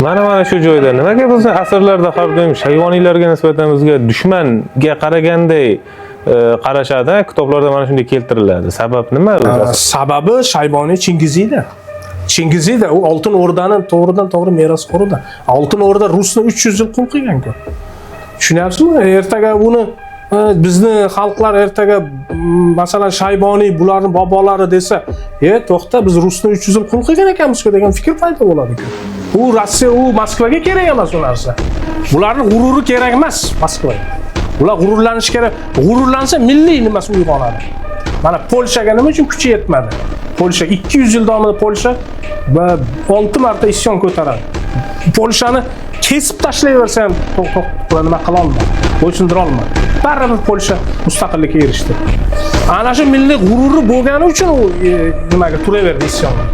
Mana shu joyda nimaga biz asrlarda har doim hayvoniylarga nisbatan bizga dushmanga qaraganday qarashadi, kitoblarda mana shunday keltiriladi. Sabab nima? Sababi Shayboniy Chingizida. Chingizida u Oltin O'rdani to'g'ridan-to'g'ri merosxo'rida. Oltin O'rda Rusni 300 yil qul qilgan-ku. Tushunyapsizmi? Ertaga uni bizni xalqlar ertaga masalan Shayboniy bularning bobolari desa, to'xta biz Rusni 300 yil qul qilgan ekanmiz-ku degan fikr paydo bo'ladi-ku. U Rossiya, u Moskvaga kerak emas u narsa. Bularning g'ururi kerak emas Moskvaga. Ular g'ururlanish kerak. G'ururlansa milliy nimasi uyg'onadi. Mana Polshaga nima uchun kuchi yetmadi? Polsha 200 yil davomida Polsha 6 marta isyon ko'taradi. Polshani kesib tashlayversa ham nima qila olmadi, bo'ysundira olmadi. Baribir Polsha mustaqillikka erishdi. Ana shu milliy g'ururi bo'lgani uchun u nimaga turaverdi isyonga.